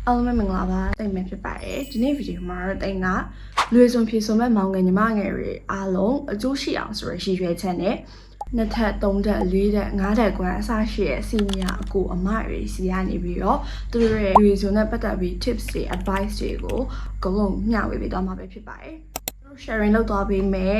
အားလုံးပဲမင်္ဂလာပါတိတ်မဖြစ်ပါတယ်ဒီနေ့ဗီဒီယိုမှာတော့တိတ်ကလွေစုံဖြေစုံမဲ့မောင်ငယ်ညီမငယ်တွေအားလုံးအကျိုးရှိအောင်ဆိုရရှိရွယ်ချက်နဲ့နှစ်ထပ်သုံးထပ်လေးထပ်ငါးထပ်ကွမ်းအစရှိတဲ့စီနီယာအကိုအမတွေစီကနေပြီးတော့သူတို့ရဲ့လွေစုံနဲ့ပတ်သက်ပြီး tips တွေ advice တွေကိုအကုန်လုံးမျှဝေပေးသွားမှာပဲဖြစ်ပါတယ်သူတို့ sharing လုပ်သွားပေးမယ်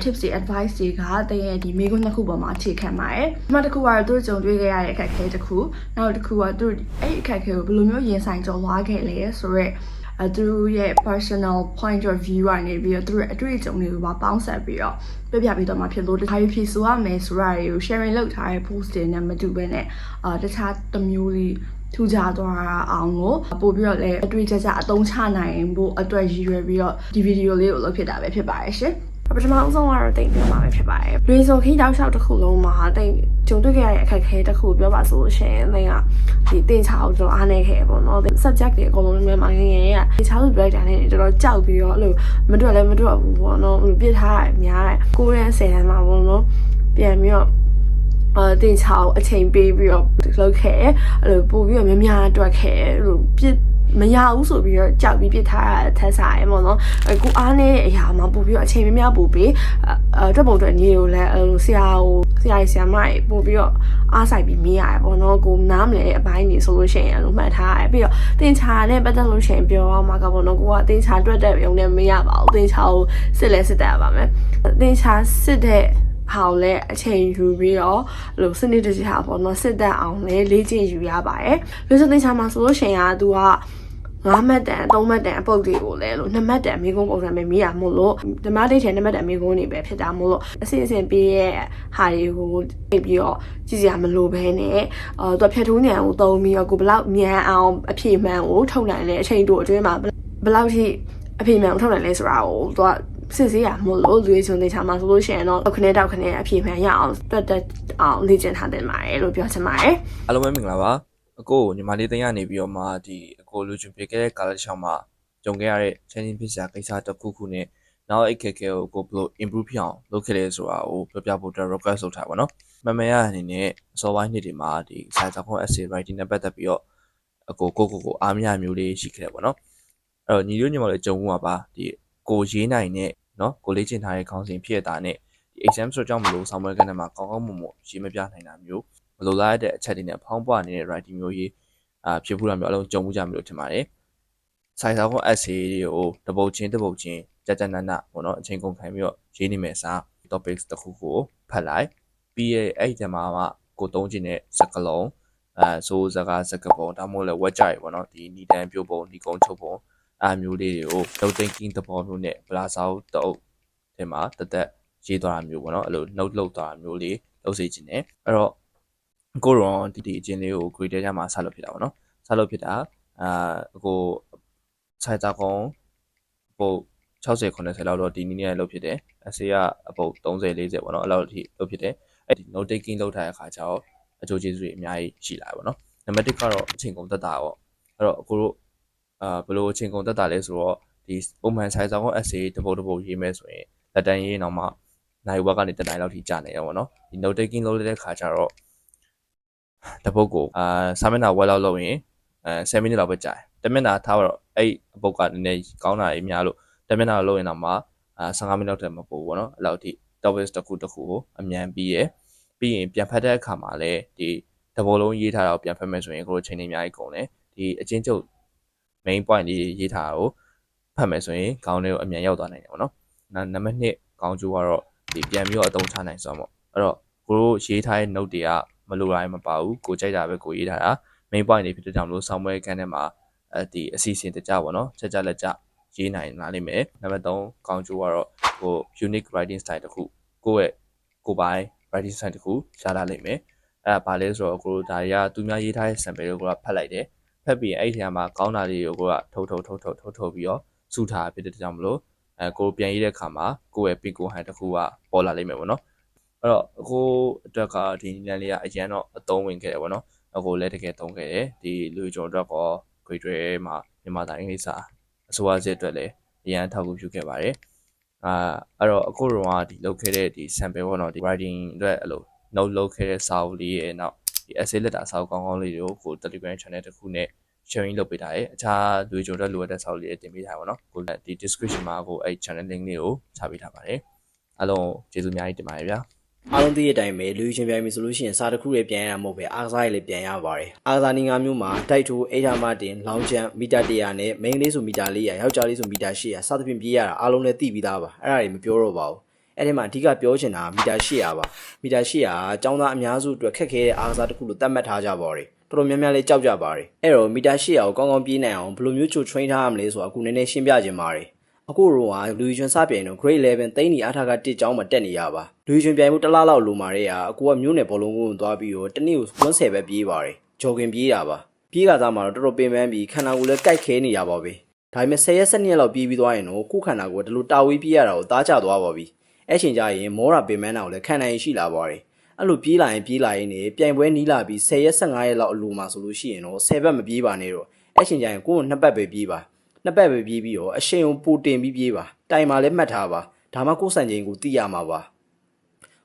tips တွေ advice တွေကတကယ်ဒီမိကုန်းနှစ်ခုပေါ်မှာအခြေခံပါတယ်။ဒီမှာတစ်ခုကတော့သူတို့ကြုံတွေ့ခဲ့ရတဲ့အခက်အခဲတစ်ခု။နောက်တစ်ခုကသူတို့အဲ့အခက်အခဲကိုဘယ်လိုမျိုးရင်ဆိုင်ကျော်လွှားခဲ့လဲဆိုတော့သူတို့ရဲ့ personal point of view ကနေပြီးတော့သူတို့အတွေ့အကြုံတွေကိုပါပေါင်းစပ်ပြီးတော့ပြပြပြီးတော့မှဖြစ်လို့တခါဖြေဆိုရမယ်ဆိုတာတွေကို sharing လုပ်ထားတဲ့ post တွေနဲ့မတူဘဲနဲ့တခြားတစ်မျိုးလေးထူကြသွားအောင်လို့ပို့ပြီးတော့လည်းအတွေ့အကြုံအသုံးချနိုင်ဖို့အတွက်ရည်ရွယ်ပြီးတော့ဒီဗီဒီယိုလေးကိုလုပ်ဖြစ်တာပဲဖြစ်ပါတယ်ရှင်ပထမအဆုံးကတော့တိတ်ပြောမှာပဲဖြစ်ပါတယ်။လွေစုံခီးတောက်လျှောက်တစ်ခုလုံးမှာတိတ်ကြုံတွေ့ခဲ့ရတဲ့အခက်အခဲတစ်ခုပြောပါဆိုလို့ရှိရင်တိတ်ကဒီတင်ချာကိုကျွန်တော်အားနေခဲ့ပေါ့နော်။ subject တွေအကုန်လုံးမြန်မာငယ်ငယ်ရဲ့တင်ချာလို့ writer နဲ့တော်တော်ကြောက်ပြီးတော့အဲ့လိုမတွေ့လည်းမတွေ့ဘူးပေါ့နော်။ပြစ်ထားတာအများတယ်။9ရန်10ရန်မှာပေါ့နော်။ပြန်ပြီးတော့တင်ချာကိုအချိန်ပေးပြီးတော့လုပ်ခဲ့အဲ့လိုပို့ပြီးတော့များများတွက်ခဲ့အဲ့လိုပြစ်မရဘူးဆိုပြီးတော့ကြောက်ပြီးပြစ်ထားတာထက်စားရပေါ့နော်ကိုအားနေတဲ့အရာမှာပို့ပြီးတော့အချိန်များများပို့ပြီးတွက်ပုံတွက်ညီကိုလည်းဆရာမတွေပို့ပြီးတော့အားဆိုင်ပြီးမေးရတယ်ပေါ့နော်ကိုနားမလဲအပိုင်းနေဆိုလို့ရှိရင်အဲ့လိုမှတ်ထားရပြီးတော့တင်ချာနဲ့ပတ်သက်လို့ရှိရင်ပြောအောင်မှာကပေါ့နော်ကိုကတင်ချာတွက်တဲ့ရုံနဲ့မရပါဘူးတင်ချာကိုစစ်လဲစစ်တတ်ရပါမယ်တင်ချာစစ်တဲ့ဟောင်းလဲအချိန်ယူပြီးတော့လို့စနစ်တကျပေါ့နော်စစ်တက်အောင်လဲလေ့ကျင့်ယူရပါတယ်လို့ဆိုတင်ချာမှာဆိုလို့ရှိရင်ကသူက5မှတ်တန်3မှတ်တန်အပုတ်တွေကိုလည်းလို့2မှတ်တန်မိကုန်းပုံစံပဲမိရမို့လို့ဓမ္မဒိတ်ထဲ2မှတ်တန်မိကုန်းတွေပဲဖြစ်တာမို့လို့အစစ်အစင်ပေးရဲ့ဟာတွေကိုပြပြီးတော့ကြည့်စရာမလိုဘဲနဲ့သူဖြတ်ထိုးညံကိုသုံးပြီးတော့ကိုဘလောက်မြန်အောင်အဖြေမှန်ကိုထုတ်နိုင်တဲ့အချိန်တို့အတွင်းမှာဘလောက်ထိအဖြေမှန်ကိုထုတ်နိုင်လဲဆိုတာကိုသူကစစ်ဆေးရမို့လို့လူကြီးချုံနေချာမှာဆိုလို့ရှိရင်တော့ခနဲ့တောက်ခနဲ့အဖြေမှန်ရအောင်တွတ်အောင်လေ့ကျင့်ထားတင်ပါတယ်လို့ပြောချင်ပါတယ်အားလုံးပဲမင်္ဂလာပါအကိုညီမလေးတင်ရနေပြီးတော့မှဒီအကိုလူချင်းပြခဲ့တဲ့ကာလတစ်လျှောက်မှာကြုံခဲ့ရတဲ့ challenge ဖြစ်စရာကိစ္စတစ်ခုခုနဲ့နောက်အခက်အခဲကိုကိုဘယ်လို improve ဖြစ်အောင်လုပ်ခဲ့လဲဆိုတာကိုပြောပြဖို့အတွက် request လုပ်ထားပါတော့မမရအနေနဲ့အစောပိုင်းနှစ်တွေမှာဒီစာစာဖုန်း essay writing နဲ့ပတ်သက်ပြီးတော့အကိုအားမရမျိုးလေးရှိခဲ့တယ်ပေါ့နော်အဲ့တော့ညီတို့ညီမလေးကြုံမှုမှာပါဒီကိုရေးနိုင်တဲ့နော်ကိုလေ့ကျင့်ထားတဲ့ခေါင်းစဉ်ဖြစ်တာနဲ့ဒီ exam ဆိုကြောင့်မလို့ဆောင်းပွဲကန်းထဲမှာကောင်းကောင်းမွန်မွန်ရေးမပြနိုင်တာမျိုးမလိုလားတဲ့အချက်တွေနဲ့ဖောင်းပွားနေတဲ့ writing မျိုးရေးဖြစ်ဖို့တာမျိုးအလုံးကြုံမှုကြမလို့ထင်ပါတယ်ဆိုင်စာဖုန်း essay တွေကိုတပုတ်ချင်းကြနနပေါ့နော်အချိန်ကုန်ခံပြီးတော့ရေးနေမယ်စာ topics တစ်ခုကိုဖတ်လိုက်ပြီးရဲ့အဲ့ဒီမှာကိုသုံးချင်တဲ့စကားလုံးစိုးစကားစကားပုံဒါမှမဟုတ်လည်း web ကြိုက်ပေါ့နော်ဒီနီတန်ပြုတ်ပုံဒီကုန်းချုပ်ပုံမျိုးလေးတွေကို note taking သဘောမျိုးနဲ့ bla စာအုပ်တအုပ်ထဲမှာတက်ရေးသွားတာမျိုးပေါ့နော်အဲ့လို note လုပ်သွားတာမျိုးလေးလုပ်စေချင်တယ်အဲ့တော့ကိုရောဒီအချင်းလေးကို grade ထဲမှာဆက်လုပ်ဖြစ်တာပေါ့နော်ဆက်လုပ်ဖြစ်တာကိုစိုက်တာကုန်းပုတ်60 90လောက်တော့ဒီနည်းနဲ့လုပ်ဖြစ်တယ်အစေကအပုတ်30 40ပေါ့နော်အဲ့လောက်အထိလုပ်ဖြစ်တယ်အဲ့ဒီ note taking လုပ်ထားတဲ့အခါကျတော့အကျိုးကျေးဇူးတွေအများကြီးရှိလာတယ်ပေါ့နော်နံပါတ်1ကတော့အချိန်ကုန်တက်တာပေါ့အဲ့တော့ကိုတို့ဘယ်လိုအချိန်ကုန်တက်တာလဲဆိုတော့ဒီပုံမှန်စိုက်တာကုန်း essay တပုတ်ရေးမယ်ဆိုရင်လက်တန်းရေးနောက်မှနိုင်ဝက်ကနေတက်တိုင်းလောက်ထိကြာနေတယ်ပေါ့နော်ဒီ note taking လုပ်တဲ့အခါကျတော့တပုတ်ကိုစာမျက်နှာဝက်လောက်လုပ်ရင်7 မိနစ်လောက်ပဲကြာတယ်တမျက်နှာထားတော့အဲ့အပုတ်ကနည်းနည်းကောင်းတာကြီးများလို့တမျက်နှာလုပ်ရင်တော့မှ15 မိနစ်လောက်တည်းမပို့ဘူးပေါ့နော်အဲ့လောက်ထိ topics တစ်ခုကိုအမြန်ပြီးရင်ပြန်ဖတ်တဲ့အခါမှာလည်းဒီတဘောလုံးရေးထားတာကိုပြန်ဖတ်မယ်ဆိုရင်ကိုယ်ချိန်နေအများကြီးကုန်တယ်ဒီအချင်းချုပ် main point လေးရေးထားတာကိုဖတ်မယ်ဆိုရင်ခေါင်းလေးကိုအမြန်ရောက်သွားနိုင်တယ်ပေါ့နော်နံပါတ်2ခေါင်းကျိုးကတော့ဒီပြန်ပြီးတော့အသုံးချနိုင်ဆိုတော့အဲ့တော့ကိုတို့ရေးထားတဲ့ note တွေကမလိုတာမပါဘူးကိုကြိုက်တာပဲကိုရေးထားတာ main point တွေဖြစ်တဲ့ကြောင့်လို့ဆောင်းပွဲခန်းထဲမှာဒီအစီအစဉ်တကြပေါ့နော်ချက်လက်ကြရေးနိုင်လာလိမ့်မယ်နံပါတ်3ခေါင်းကျိုးကတော့ကို unique writing style တစ်ခုကိုယ့်ရဲ့ကိုပိုင် writing style တစ်ခုရှားလာလိမ့်မယ်အဲ့ဒါဘာလဲဆိုတော့ကိုတို့ဒါတွေကသူများရေးထားတဲ့ sample တွေကိုဖတ်လိုက်တယ်ဖတ်ပြီးအဲ့ဒီထဲမှာကောင်းတာတွေကိုကိုကထုတ်ပြီးတော့စုထားဖြစ်တဲ့ကြောင့်မလို့ကိုပြန်ရေးတဲ့အခါမှာကိုယ့်ရဲ့ pick ကိုဟန်တစ်ခုကပေါ်လာလိမ့်မယ်ပေါ့နော်အဲ့တော့ကိုအတွက်ကဒီနည်းလေးကအရင်တော့အသုံးဝင်ခဲ့တယ်ပေါ့နော်ကိုလည်းတကယ်သုံးခဲ့တယ်ဒီလူကျော်အတွက်ကော grade တွေမှာမြန်မာတိုင်းအင်္ဂလိပ်စာအစိုးရစစ်အတွက်လည်းအရင်ထောက်ကူပြုခဲ့ပါတယ်အဲ့တော့အခုတော့ဒီလုပ်ခဲ့တဲ့ဒီ sample ပေါ့နော်ဒီ writing အတွက်အဲ့လို note လုပ်ခဲ့တဲ့စာအုပ်လေးရဲ့နောက်ဒီ essay letter စာအုပ်ကောင်းလေးတွေကိုကို Telegram channel တစ်ခုနဲ့ sharing လုပ်ပေးထားတယ်အခြားလူတွေတို့လိုအပ်တဲ့စာအုပ်လေးတင်ပေးထားပါတော့ကိုဒီ description မှာကိုအဲ့ channel link လေးကိုချပေးထားပါတယ်အားလုံးကျေးဇူးအများကြီးတင်ပါတယ်ဗျာအားလုံးသိတဲ့အတိုင်းပဲလူချင်းပြိုင်ပြီဆိုလို့ရှိရင်စာတစ်ခုလေးပြန်ရမှာမဟုတ်ပဲအားကစားရေးလေးပြန်ရပါတယ်အားကစားနည်း၅မျိုးမှာတိုက်ထိုးအိထာမတင်လောင်းချမ်းမီတာ100နဲ့မိန်းကလေးဆိုမီတာ400ယောက်ျားလေးဆိုမီတာ800စသဖြင့်ပြေးရတာအားလုံးလည်းသိပြီးသားပါအဲ့ဒါတွေမပြောတော့ပါဘူးအဲ့ဒီမှာအဓိကပြောချင်တာမီတာ800ပါမီတာ800ကចောင်းသားအများစုအတွက်ခက်ခဲတဲ့အားကစားတစ်ခုလို့သတ်မှတ်ထားကြပါတယ်တော်တော်များများလေးကြောက်ကြပါတယ်အဲ့တော့မီတာ800ကိုကောင်းကောင်းပြေးနိုင်အောင်ဘယ်လိုမျိုးချို train ထားရမလဲဆိုတာအခုနည်းနည်းရှင်းပြခြင်းပါတယ်အခုတော့လူကြီးကျွန်းစပြိုင်တော့ grade 11သိန်းဒီအားထားက1ကျောင်းမှာတက်နေရပါလူကြီးကျွန်းပြိုင်မှုတစ်လားလောက်လိုမာတဲ့ဟာအခုကမျိုးနယ်ဘောလုံးကိုသွားပြီးတော့တနေ့ကို10ပဲပြေးပါတယ်ဂျော်ဂင်ပြေးတာပါပြေးကစားမှာတော့တော်တော်ပင်ပန်းပြီးခန္ဓာကိုယ်လည်းကြိုက်ခဲနေရပါပဲဒါပေမဲ့10ရက်12ရက်လောက်ပြေးပြီးသွားရင်တော့ကိုယ်ခန္ဓာကိုယ်ကဒီလိုတာဝေးပြေးရတာကိုသားကျသွားပါပြီအဲ့ချိန်ကျရင်မောတာပင်ပန်းတာကိုလည်းခံနိုင်ရှိလာပါတယ်အဲ့လိုပြေးလာရင်နေပြိုင်ပွဲနီးလာပြီး10ရက်15ရက်လောက်အလိုမှာဆိုလို့ရှိရင်တော့10ဘက်မပြေးပါနဲ့တော့အဲ့ချိန်ကျရင်ကိုယ်2ဘက်ပဲပြေးပါနှစ်ပတ်ပဲပြေးပြီးတော့အရှင်ကိုပိုတင်ပြီးပြေးပါတိုင်မှာလည်းမှတ်ထားပါဒါမှကိုယ်စံချိန်ကိုသိရမှာပါ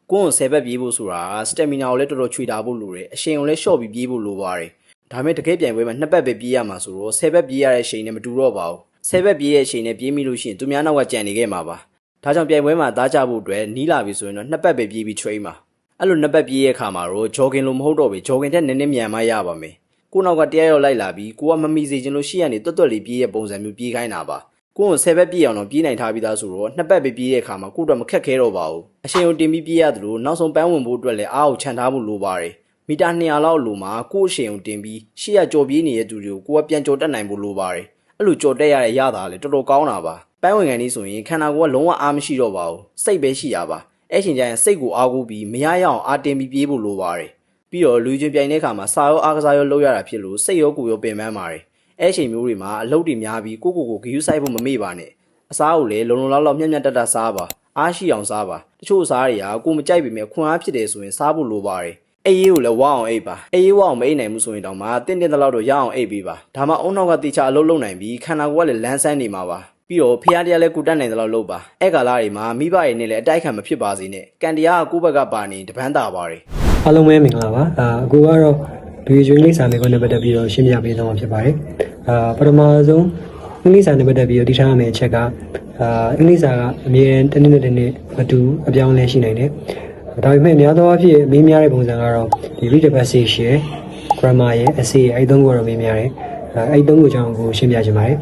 ကိုယ်10ဘက်ပြေးဖို့ဆိုတာစတက်မီနာကိုလည်းတော်တော်ချွေတာဖို့လိုတယ်အရှင်ကိုလည်းရှော့ပြီးပြေးဖို့လိုပါတယ်ဒါမဲ့တကယ်ပြိုင်ပွဲမှာ2ပတ်ပဲပြေးရမှာဆိုတော့10ဘက်ပြေးရတဲ့အချိန်နဲ့မတူတော့ပါဘူး10ဘက်ပြေးတဲ့အချိန်နဲ့ပြေးမိလို့ရှိရင်သူများနောက်ကကြံနေခဲ့မှာပါဒါကြောင့်ပြိုင်ပွဲမှာသားကြဖို့အတွက်နီးလာပြီဆိုရင်တော့2ပတ်ပဲပြေးပြီး train ပါအဲ့လို2ပတ်ပြေးရဲ့အခါမှာတော့ jogging လို့မဟုတ်တော့ဘူး jogging ထက်နည်းနည်းမြန်မှရပါမယ်ကိုနောက်ကတရားရောက်လိုက်လာပြီးကိုကမမီစေချင်လို့ရှိရနေတွတ်လေးပြေးရဲ့ပုံစံမျိုးပြေးခိုင်းတာပါကိုကို10ဘက်ပြေးအောင်တော့ပြေးနိုင်ထားပြီးသားဆိုတော့2ပတ်ပဲပြေးတဲ့အခါမှာကိုတော့မခက်ခဲတော့ပါဘူးအရှင်ကိုတင်ပြီးပြေးရတယ်လို့နောက်ဆုံးပန်းဝင်ဖို့အတွက်လည်းအားကိုခြံထားဖို့လိုပါတယ်မီတာ200လောက်လိုမှာကိုအရှင်ကိုတင်ပြီး800ကြော်ပြေးနေတဲ့သူတွေကိုကိုကပြန်ကြော်တက်နိုင်ဖို့လိုပါတယ်အဲ့လိုကြော်တက်ရတဲ့ရတာလည်းတော်တော်ကောင်းတာပါပန်းဝင်ကန်ကြီးဆိုရင်ခန္ဓာကိုယ်ကလုံးဝအားမရှိတော့ပါဘူးစိတ်ပဲရှိရပါအဲ့ချိန်ကျရင်စိတ်ကိုအားကိုးပြီးမရရအောင်အားတင်ပြီးပြေးဖို့လိုပါတယ်ပြီးတော့လူချင်းပြိုင်တဲ့အခါမှာစာရောအားကစားရောလုပ်ရတာဖြစ်လို့စိတ်ရောကိုယ်ရောပင်ပန်းပါတယ်အဲ့ချိန်မျိုးတွေမှာအလုပ်တွေများပြီးကိုဂီယူဆိုင်ဖို့မမေ့ပါနဲ့အစားကိုလည်းလုံလောက်မျက်တစားပါအားရှိအောင်စားပါတချို့အစားတွေကကိုမကြိုက်ပေမဲ့ခွန်အားဖြစ်တယ်ဆိုရင်စားဖို့လိုပါတယ်အေးရေးကိုလည်းဝအောင်အိပ်ပါအေးရေးဝအောင်မအိပ်နိုင်ဘူးဆိုရင်တောင်မှတင့်တဲ့လောက်တော့ရအောင်အိပ်ပေးပါဒါမှအုံနောက်ကတေချာအလုပ်လုပ်နိုင်ပြီးခန္ဓာကိုယ်ကလည်းလန်းဆန်းနေမှာပါပြီးတော့ဖျားတရားလည်းကိုတတ်နိုင်တဲ့လောက်လုပ်ပါအဲ့ကာလတွေမှာမိဘတွေနဲ့လည်းအတိုက်ခံမဖြစ်ပါစေနဲ့ကံတရားကကိုယ့်ဘက်ကပါနေတပန်းတာပါတယ်အားလုံးပဲမင်္ဂလာပါအခုကတော့လူရွေးလေးစာမေးခွန်းနဲ့ပတ်သက်ပြီးတော့ရှင်းပြပေးသွားမှာဖြစ်ပါတယ်ပထမဆုံးအင်္ဂလိပ်စာနဲ့ပတ်သက်ပြီးတော့တည်ထားရမယ့်အချက်ကအင်္ဂလိပ်စာကအမြဲတမ်းတစ်နေ့မတူအပြောင်းလဲရှိနိုင်တယ်ဒါပေမဲ့များသောအားဖြင့်မေးများတဲ့ပုံစံကတော့ဒီ read the passage ရယ် grammar ရယ် essay အဲ့သုံးခုတော့မေးများတယ်အဲ့သုံးခုကြောင့်ကိုရှင်းပြချင်ပါတယ်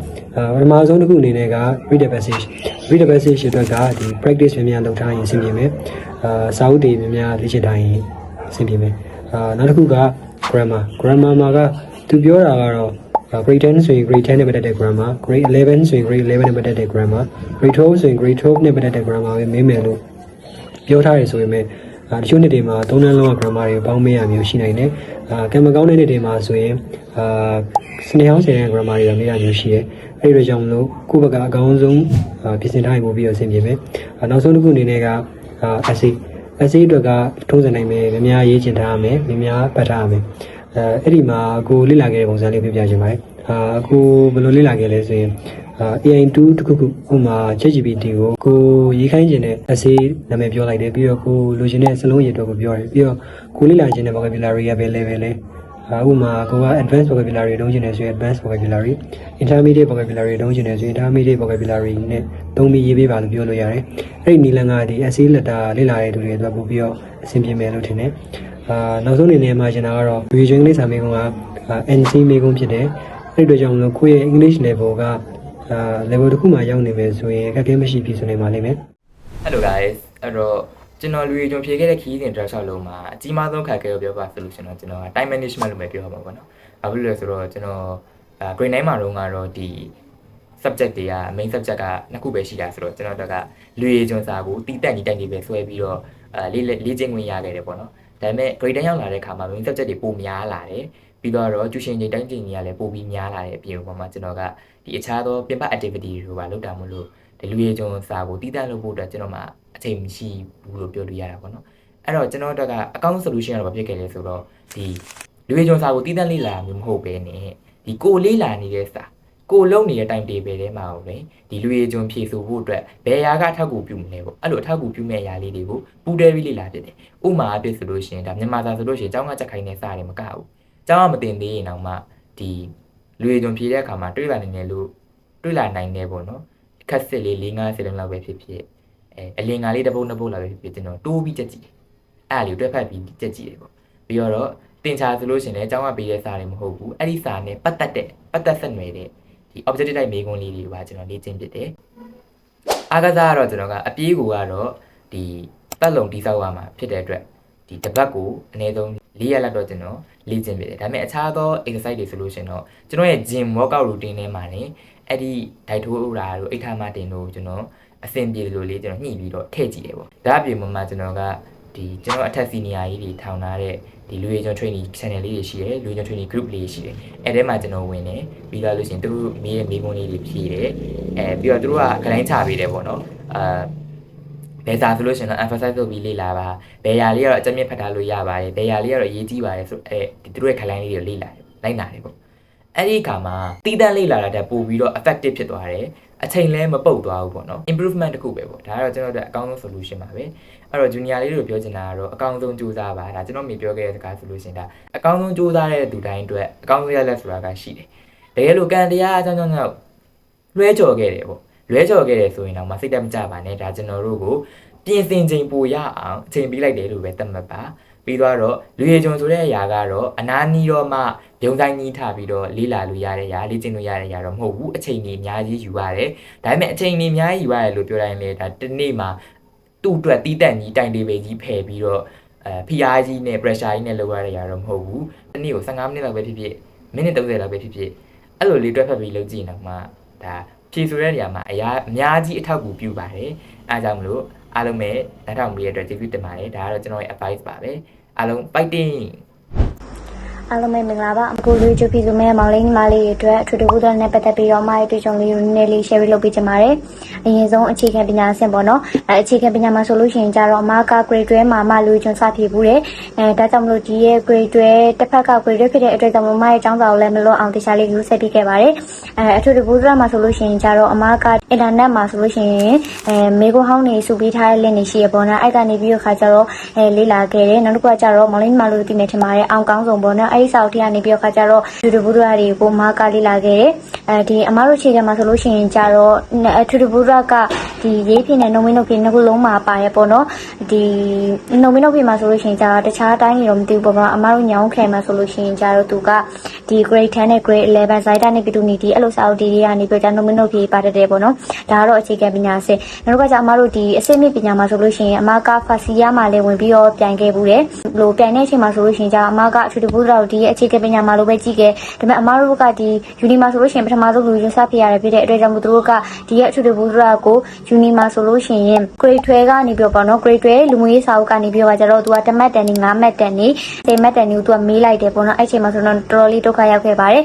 ပထမဆုံးတစ်ခုအနေနဲ့က read the passage အတွက်ကဒီ practice များလုပ်ထားရင်အဆင်ပြေမယ်စာအုပ်တွေများလေ့ကျင့်ထားရင်အဆင်ပြေမယ်နောက်တစ်ခုက grammar မှာကသူပြောတာကတော့grade 10ဆိုရင် grade 10နဲ့ပတ်သက်တဲ့ grammar grade 11ဆိုရင် grade 11နဲ့ပတ်သက်တဲ့ grammar grade 12ဆိုရင် grade 12နဲ့ပတ်သက်တဲ့ grammar ပဲမေးမယ်လို့ပြောထားရဆိုပေမဲ့တချို့နှစ်တွေမှာ3တန်းလုံးက grammar တွေပေါင်းမေးရမျိုးရှိနိုင်တယ်ကံမကောင်းတဲ့နှစ်တွေမှာဆိုရင်စနေဟောင်းဆယ်တဲ့ grammar တွေမေးရမျိုးရှိတယ်အဲ့ဒီကြောင့်မလို့ကိုယ့်ဘက်ကအကောင်းဆုံးပြင်ဆင်ထားရင်ပို့ပြီးတော့အဆင်ပြေမယ်နောက်ဆုံးတစ်ခုအနေနဲ့ကessay အတွက်ကထုံးစံနိုင်မယ်များရေးချင်ထားရမယ်များပတ်ထားရမယ်အဲ့ဒီမှာကိုလေ့လာခဲ့တဲ့ပုံစံလေးပြပြချင်ပါတယ်ကိုဘယ်လိုလေ့လာခဲ့လဲဆိုရင်AI2 တခုဥမာ ChatGPT ကိုရေးခိုင်းခြင်းနဲ့ essay နာမည်ပြောလိုက်တယ်ပြီးတော့ကိုလိုချင်တဲ့စလုံးရည်အတွက်ကိုပြောတယ်ပြီးတော့ကိုလေ့လာခြင်းတဲ့ vocabulary ကပဲ level လဲဥမာကိုက advanced vocabulary တုံးချင်တယ်ဆိုရင် advanced vocabulary intermediate vocabulary တုံးချင်တယ်ဆိုရင် intermediate vocabulary နဲ့သုံးပြီးရေးပေးပါလို့ပြောလို့ရတယ်အဲ့ဒီနီလန်ကဒီ essay letter လေ့လာတဲ့သူတွေအတွက်ပို့ပြီးတော့အဆင်ပြေမယ်လို့ထင်တယ်နောက်ဆုံးအနေနဲ့မှာကျင်တာကတော့ revision လေးစာမေးခွန်းက NC မေးခွန်းဖြစ်တယ်အဲ့ဒီအတွက်ကြောင့်မလို့ကိုယ့်ရဲ့ English level ကlevel တစ်ခုမှရောက်နေမယ်ဆိုရင်အခက်အခဲမရှိဖြစ်ဆိုနေပါလိမ့်မယ် Hello guys အဲ့တော့ကျွန်တော်လူကြီးကျွန်ဖြေခဲ့တဲ့ခီးစဉ်တစ်လျှောက်လုံးမှာအကြီးမားဆုံးခက်ခဲကိုပြောပါဆိုလို့ကျွန်တော်က time management လို့ပဲပြောပါမှာပေါ့နော်။ဘာဖြစ်လို့လဲဆိုတော့ကျွန်တော်grade 9မှာတော့ကတော့ဒီ subject တွေက main subject ကနှစ်ခုပဲရှိတာဆိုတော့ကျွန်တော်တို့ကလူကြီးကျွန်စာကိုတီးတက်ညီတက်ညီပဲဆွဲပြီးတော့လေ့ကျင့်ခွင့်ရခဲ့တယ်ပေါ့နော်။ဒါပေမဲ့ grade 10ရောက်လာတဲ့အခါမှာ main subject တွေပိုများလာတယ်။ပြီးတော့ကျူရှင်ကြီးတိုင်းကျင်ကြီးကလည်းပိုပြီးများလာတဲ့အပြင်ပေါ့မှာကျွန်တော်ကဒီအခြားသောပြင်ပ activity တွေပါလုပ်တာမို့လို့ဒီလူကြီးကျွန်စာကိုတီးတက်လုပ်ဖို့အတွက်ကျွန်တော်မှအချိန်မရှိဘူးလို့ပြောလို့ရတာပေါ့နော်အဲ့တော့ကျွန်တော်တို့ကအကောင့် solution ကတော့ဖြစ်ခဲ့လေဆိုတော့ဒီလူရေးကျွန်စာကိုတည်တံ့လေးလာမျိုးမဟုတ်ပဲနဲ့ဒီကိုလေးလာနေတဲ့စာကိုလုံးနေတဲ့ time table ထဲမှာပဲဒီလူရေးကျွန်ဖြည့်ဆိုဖို့အတွက်ဘယ်ရာကအထောက်အကူပြုမလဲပေါ့အဲ့လိုအထောက်အကူပြုမဲ့အရာလေးတွေကိုပူးတွဲပြီးလေ့လာဖြစ်တယ်ဥမာအဖြစ်ဆိုလို့ရှိရင်ဒါမြန်မာစာဆိုလို့ရှိရင်ကျောင်းကချက်ခိုင်းတဲ့စာတွေမကဘူးကျောင်းကမတင်သေးရင်တော့မှဒီ လူတွေကြုံဖြေတဲ့အခါမှာတွေးလာနိုင်တယ်လို့တွေးလာနိုင်တယ်ပေါ့နော်ခက်စစ်လေး4-5 စလုံးလောက်ပဲဖြစ်ဖြစ်အလင်ငါလေးတစ်ပုတ်နှစ်ပုတ်လောက်ပဲဖြစ်ဖြစ်ကျွန်တော်တိုးပြီးချက်ကြည့်တယ်အဲ့ဒါလေးကိုတွက်ဖက်ပြီးချက်ကြည့်တယ်ပေါ့ပြီးတော့တင်ချာဆိုလို့ရှင်လည်းအကြောင်းကပေးတဲ့စာတွေမဟုတ်ဘူးအဲ့ဒီစာနဲ့ပတ်သက်ဆက်နွယ်တဲ့ဒီ objective type မေးခွန်းလေးတွေပါကျွန်တော်လေ့ကျင့်ဖြစ်တယ်အားကစားကတော့ကျွန်တော်ကအပြေးကိုကတော့ဒီတက်လုံတိဆောက်ရမှာဖြစ်တဲ့အတွက်ဒီတစ်ပတ်ကိုအနည်းဆုံး4ရက်လောက်တော့ကျွန်တော်လေ့ကျင့်ဖြစ်တယ်ဒါပေမဲ့အခြားသော exercise တွေဆိုလို့ရှင်တော့ကျွန်တော်ရဲ့ gym workout routine ထဲမှာနေအဲ့ဒီဒိုက်ထိုးဥရာတို့အိတ်ခါမတင်တို့ကျွန်တော်အဆင်ပြေလို့လေးကျွန်တော်ညှိပြီးတော့ထည့်ကြည့်တယ်ပေါ့ဒါအပြင်မှာကျွန်တော်ကဒီကျွန်တော်အထက် senior ကြီးတွေထောင်ထားတဲ့ဒီလူရည်ကျွန် training channel လေးတွေရှိတယ်လူရည်ကျွန် training group လေးရှိတယ်အဲ့ထဲမှာကျွန်တော်ဝင်တယ်ပြီးတော့လို့ရှိရင်သူတို့မေးရဲ့မေးခွန်းလေးတွေဖြေတယ်ပြီးတော့သူတို့ကဂလိုင်းချပေးတယ်ပေါ့နော်ဘယ်စာဆိုလို့ရှိရင်တော့ emphasize လုပ်ပြီးလေ့လာပါဘယ်ຢာလေးကတော့အကြမ်းမြင့်ဖတ်ထားလို့ရပါတယ်ဘယ်ຢာလေးကတော့အရေးကြီးပါတယ်ဆိုဒီသူတို့ရဲ့ဂလိုင်းလေးတွေလေ့လာတယ်လိုက်နာတယ်ပေါ့အဲ့ဒီအခါမှာတီးတန့်လေ့လာတာတက်ပို့ပြီးတော့ effective ဖြစ်သွားတယ်အချိန်လဲမပုတ်သွားဘူးပေါ့နော် improvement တစ်ခုပဲပေါ့ဒါကတော့ကျွန်တော်တို့အကောင်းဆုံး solution ပါပဲအဲ့တော့ junior လေးတို့ပြောချင်တာကတော့အကောင်းဆုံးစူးစမ်းပါဒါကျွန်တော်မြင်ပြောခဲ့တဲ့စကားဆိုလို့ရှင်ဒါအကောင်းဆုံးစူးစမ်းတဲ့သူတိုင်းအတွက်အကောင်းဆုံးရလက်ဆိုတာကရှိတယ်တကယ်လို့ကံတရားအကြောင်းကြောင့်လွှဲချော်ခဲ့တယ်ပေါ့လွှဲချော်ခဲ့တယ်ဆိုရင်တော့မစိတ်တမကြပါနဲ့ဒါကျွန်တော်တို့ကိုပြင်ဆင်ချိန်ပိုရအောင်အချိန်ပေးလိုက်တယ်လို့ပဲသတ်မှတ်ပါပြီးတော့လူရည်ကြုံဆိုတဲ့အရာကတော့အနာနီးတော့မှရုံတိုင်းကြီးထားပြီးတော့လေးလာလို့ရတဲ့အရာလေ့ကျင့်လို့ရတဲ့အရာတော့မဟုတ်ဘူးအချိန်ကြီးအများကြီးယူရတယ်ဒါပေမဲ့အချိန်ကြီးအများကြီးယူရတယ်လို့ပြောတိုင်းလေဒါတစ်နေ့မှာသူ့အတွက်တီးတန့်ကြီးတိုင်တေးပေကြီးဖယ်ပြီးတော့ဖိအားကြီးနဲ့ pressure ကြီးနဲ့လုပ်ရတဲ့အရာတော့မဟုတ်ဘူးတစ်နေ့ကို15မိနစ်လောက်ပဲဖြစ်ဖြစ်မိနစ်30လောက်ပဲဖြစ်ဖြစ်အဲ့လိုလေးတွက်ဖက်ပြီးလုပ်ကြည့်နေမှာဒါဖြည့်ဆိုတဲ့နေရာမှာအရာအများကြီးအထောက်အကူပြုပါတယ်အားကြောင့်မလို့အားလုံးပဲလက်ထောက်ပေးရတဲ့အတွက်ကျေးဇူးတင်ပါတယ်ဒါကတော့ကျွန်တော်ရဲ့ advice ပါပဲအားလုံး fighting အားလုံးပဲမင်္ဂလာပါအခုလူချိုဖီဆိုမဲ့မောင်လေးညီမလေးတွေအတွက်အထူးတကူတော့နဲ့ပတ်သက်ပြီးတော့မိုင်းတွေ့ကြုံလေးနည်းနည်းလေး share လုပ်ပေးချင်ပါတယ်အရင်ဆုံးအခြေခံပညာဆင့်ပေါ့နော်အခြေခံပညာမှာဆိုလို့ရှိရင်ကြတော့အမက grade 12မှာမှလူကျွန်းစဖြည့်ဘူးတယ်ဒါကြောင့်မလို့ဒီရဲ့ grade 12တစ်ဖက်က grade 12ဖြစ်တဲ့အတွက်ကြောင့်မိုင်းရဲ့အကြောင်းစာကိုလည်းမလွတ်အောင်တခြားလေး use ပေးခဲ့ပါတယ်အထူးတကူတော့မှာဆိုလို့ရှိရင်ကြတော့အမက internet မှာဆိုလို့ရှိရင်မေကိုဟောင်းနေစုပြီးထားတဲ့ link တွေရှိရပေါ့နော်အဲ့ကနေပြီးတော့ခါကြတော့လေးလာခဲ့တယ်နောက်တစ်ခုကကြတော့မောင်လေးညီမလေးတို့သိနေထင်ပါတယ်အောင်ကောင်းဆုံးပေါ့နော်အဲ့ဒီစာအုပ်ထဲကနေပြီးတော့ခါကြတော့ထူတကူတော့တွေကိုမကလေးလာခဲ့တယ်ဒီအမတို့ခြေထဲမှာဆိုလို့ရှိရင်ကြတော့ထူတကူတော့ကဒီရေးဖြစ်နေနှုံမင်းတို့ဖြစ်နှစ်ခုလုံးမှာပါတယ်ပေါ့နော်ဒီနှုံမင်းတို့ဖြစ်မှာဆိုလို့ရှိရင်ကြတော့တခြားအတိုင်းကြီးတော့မသိဘူးပေါ့နော်အမတို့ညောင်းခဲမှာဆိုလို့ရှိရင်ကြတော့သူကဒီ grade 10နဲ့ grade 11 side နဲ့ P2 အဲ့လိုစာအုပ်တွေကနေပြီးတော့နှုံမင်းတို့ဖြစ်ပါတတ်တယ်ပေါ့နော်ဒါကတော့အခြေခံပညာစစ်နောက်တစ်ခါကျအမတို့ဒီအစစ်မြင့်ပညာမှာဆိုလို့ရှိရင်အမကဖာစီယာမှာလည်းဝင်ပြီးတော့ပြိုင်ခဲ့ဘူးတယ်လို့ပြိုင်တဲ့အချိန်မှာဆိုလို့ရှိရင်ကြအမကအထူးတကူတော့ဒီအခြေခံပညာမှာလိုပဲကြည့်ခဲ့ဒါပေမဲ့အမတို့ကဒီ uni မှာဆိုလို့ရှိရင်ပထမဆုံးလူရစဖြစ်ရတယ်ဖြစ်တဲ့အတွက်ကြောင့်မို့သူတို့ကဒီရဲ့အထူးတကူတော့ကို uni မှာဆိုလို့ရှိရင် grade 12ကနေပြီးတော့ပေါ့နော် grade 12လူမှုရေးစာအုပ်ကနေပြီးတော့ကျတော့သူက1မှတ်တန်နဲ့5မှတ်တန်နဲ့10မှတ်တန်ကိုသူကမေးလိုက်တယ်ပေါ့နော်အဲ့ချိန်မှာဆိုတော့တော်တော်လေးဒုက္ခရောက်ခဲ့ပါတယ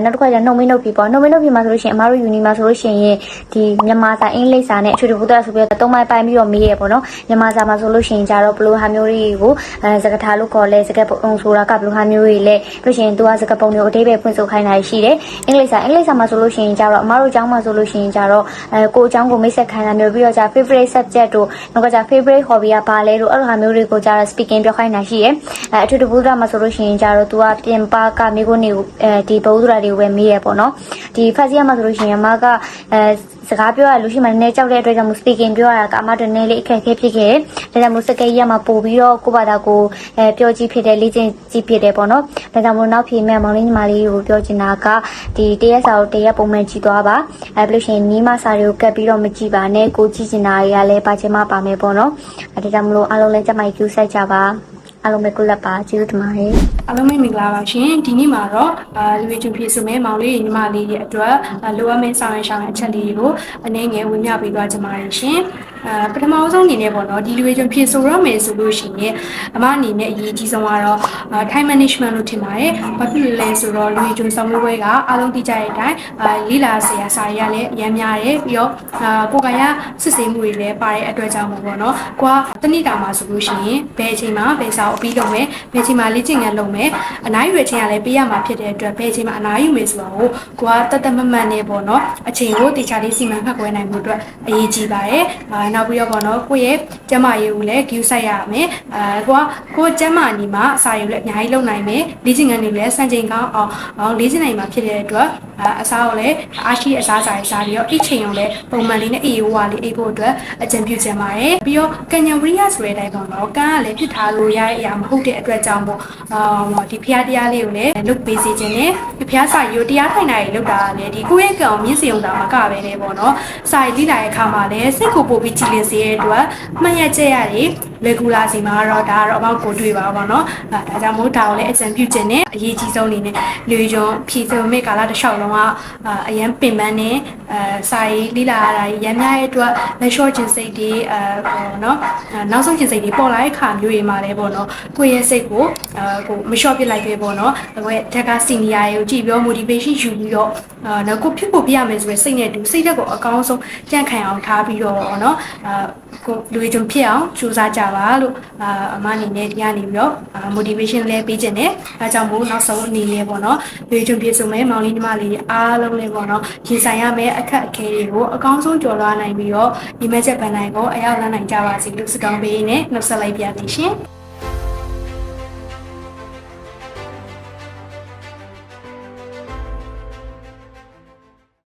်နောက်တစ်ခါကျနှုံမင်းတို့ပြီပေါ့နှုံမင်းတို့ပြီမှာဆိုလို့ရှိရင်အမတို့ uni မှာဆိုလို့ရှိရင်ဒီမြန်မာစာအင်္ဂလိပ်စာနဲ့အထူးတကူတော့ဆိုပြီးတော့3မှတ်ပိုင်းပြီးတော့မေးရပေါ့နော်မြန်မာစာမှာဆိုလို့ရှိရင်ကျတော့ဘလိုဟာမျိုးတွေကိုစကားထားလို့ခေါ်လဲစကားပုံဆိုတာကဘလိုဟာမျိုးတွေလဲလို့ရှိရင်သူကစကားပုံတွေကိုအသေးပဲဖွင့်ဆိုခိုင်းတာရှိတယ်အင်္ဂလိပ်စာမှာဆိုလို့ရှိရင်ကျတော့အမတို့အကြောင်းမှာဆိုလို့ရှိရင်ကျတော့ကိုအကြောင်းကိုမိတ်ဆက်ခိုင်းတာမျိုးပြီးတော့ကျ favorite subject တို့နောက်ကကျ favorite hobby ကဘာလဲတို့အဲ့လိုဟာမျိုးတွေကိုကျတော့ speaking ပြောခိုင်းတာရှိတယ်အထူးတကူမှာဆိုလို့ရှိရင်ကျတော့သူကပြင်ပကမိကိုနေဒီဘုဒ္ဓရာတွေကိုပဲမေးရပေါ့နော်ဒီ first year မှာဆိုလို့ရှိရင်အမကစကားပြောရလူရှိမှနည်းကြောက်တဲ့အတွက်ကြောင့် speaking ပြောရတာကအမတို့နည်းလေးအခက်အခဲဖြစ်ခဲ့တယ်ဒါကြောင့်မို့စကေးရမှာပို့ပြီးတော့ကိုယ့်ဘာသာကိုပြောကြည့်ဖြစ်တယ်လေ့ကျင့်ကြည့်ဖြစ်တယ်ပေါ့နော်ဒါကြောင့်မို့နောက်ဖြေမဲ့မောင်လေးညီမလေးကိုပြောချင်တာကဒီတရက်စာကိုတရက်ပုံမှန်ကြည့်သွားပါပြီးလို့ရှိရင်နီးမစာတွေကိုကတ်ပြီးတော့မကြည့်ပါနဲ့ကိုကြည့်ချင်တာတွေကလည်းပါချင်မှပါမယ်ပေါ့နော်ဒါကြောင့်မလို့အားလုံးလည်းကြက်မိုက်ကျူးဆက်ကြပါအားလုံးပဲကုလပ်ပါကျေးဇူးတင်ပါတယ် အားလုံးပဲမင်္ဂလာပါရှင်ဒီနေ့မှာတော့လူတွေချင်းဖြစ်ဆိုမဲ့မောင်လေးညီမလေးရဲ့အတွက်လိုအပ်မယ့်ဆောင်ရွက်ဆောင်အချက်လေးတွေကိုအနေငယ်ဝင်ပြပေးသွားကြပါမယ်ရှင်ပထမဆုံးအနေနဲ့ပေါ့နော်ဒီလူတွေချင်းဖြစ်ဆိုရမယ်ဆိုလို့ရှိရင်အမအနေနဲ့အရေးကြီးဆုံးကတော့ time management လို့ထင်ပါတယ်ဘာဖြစ်လို့လဲဆိုတော့လူတွေချင်းဆောင်ပွဲကအားလုံးသိကြတဲ့အတိုင်းလေးလာဆရာစာရရလည်းအများများတယ်ပြီးတော့ကိုယ်ကရစစ်ဆေးမှုတွေလည်းပါတဲ့အတွက်ကြောင့်ပေါ့နော်ကိုကတနည်းတာမှာဆိုလို့ရှိရင်ဘယ်အချိန်မှာဘယ်စာအပြီးလုပ်မယ်ဘယ်အချိန်မှာလေ့ကျင့်ခန်းလုပ်မယ်အနားယူရခြင်းကလည်းပေးရမှာဖြစ်တဲ့အတွက်ဘယ်အချိန်မှာအနားယူမယ်ဆိုတာကိုကိုကတတ်တမတ်မတ်နဲ့ပေါ့နော်အချိန်ကိုတေချာလေးစီမံခန့်ခွဲနိုင်မှုအတွက်အရေးကြီးပါတယ် နောက်ပြီးတော့ပေါ့နော်ကိုယ့်ရဲ့ကျန်းမာရေးကိုလည်း view ဆိုင်ရမယ်ကိုကျန်းမာနေမှာအစာရေလည်းအများကြီးလုပ်နိုင်မယ်လေ့ကျင့်ခန်းတွေလည်းစံချိန်ကောင်းအောင်လေ့ကျင့်နိုင်မှာဖြစ်တဲ့အတွက်အစားကိုလည်းအားရှိအစားစာရေးစားပြီးတော့အိတ်ချိန်အောင်လည်းပုံမှန်လေးနဲ့အေးဝါလေးအိတ်ဖို့အတွက်အကြံပြုချင်ပါတယ်ပြီးတော့ကညံဝရိယဆိုတဲ့အတိုင်းပေါ့နော်ကန်းကလည်းဖြစ်ထားလို့ရတဲ့အရာမဟုတ်တဲ့အတွက်ကြောင့်မို့ဒီဖျားတရားလေးကိုလည်းလုပ်ပေးစေခြင်းနဲ့ဖျားစာရိုးတရားထိုင်တာတွေလုပ်တာလည်းဒီကိုယ့်ရဲ့ကံကိုမြင့်စေအောင်တာမကပဲနဲ့ပေါ့နော်စာရေးလေ့လာတဲ့အခါမှာလည်းစိတ်ကိုပို့ပြီးကြည်လင်စေတဲ့အတွက်မှတ်ရချက်ရတယ်လေကူလာစီမှာတော့ဒါကတော့အပေါက်ကိုတွေ့ပါပါတော့ဒါကြောင့်မို့ဒါကိုလည်းအကြံပြုခြင်းနဲ့အရေးကြီးဆုံးအနေနဲ့လူကျွန်းဖြည့်စုံမဲ့ကာလတစ်လျှောက်လုံးကအရန်ပင်ပန်းနဲ့စာရေးလေ့လာရတာရမ်းများတဲ့အတွက်လက်လျှော့ခြင်းစိတ်တွေနော်နောက်ဆုံးခြင်းစိတ်တွေပေါ်လာတဲ့ခါမျိုးတွေမှာလည်းပေါ့နော်ကိုယ့်ရဲ့စိတ်ကိုမလျှော့ပစ်လိုက်ပဲပေါ့နော်ကိုယ့်ရဲ့တက်ကစီနီယာကိုကြည့်ပြီးတော့ motivation ယူပြီးတော့နော်ကိုဖြစ်ဖို့ပြရမယ်ဆိုရယ်စိတ်နဲ့တူစိတ်ဓာတ်ကိုအကောင်းဆုံးကြံ့ခိုင်အောင်ထားပြီးတော့နော်ကိုလူကျွန်းဖြစ်အောင်ကြိုးစားကြပါလို့အမအနေနဲ့တရားနေပြီးတော့ motivation လဲပေးခြင်းနဲ့အဲကြောင့်မို့နောက်ဆုံးအနေနဲ့ပေါ့နော်လူကျွန်းဖြစ်ဆိုမဲ့မောင်လေးညီမလေးအားလုံးလည်းပေါ့နော်ရင်ဆိုင်ရမယ့်အခက်အခဲတွေကိုအကောင်းဆုံးကျော်လွှားနိုင်ပြီးတော့ဒီမဲ့ချက်ပန်နိုင်ကိုအရောက်လန်းနိုင်ကြပါစေလို့ဆုတောင်းပေးနေနှုတ်ဆက်လိုက်ပါသည်ရှင်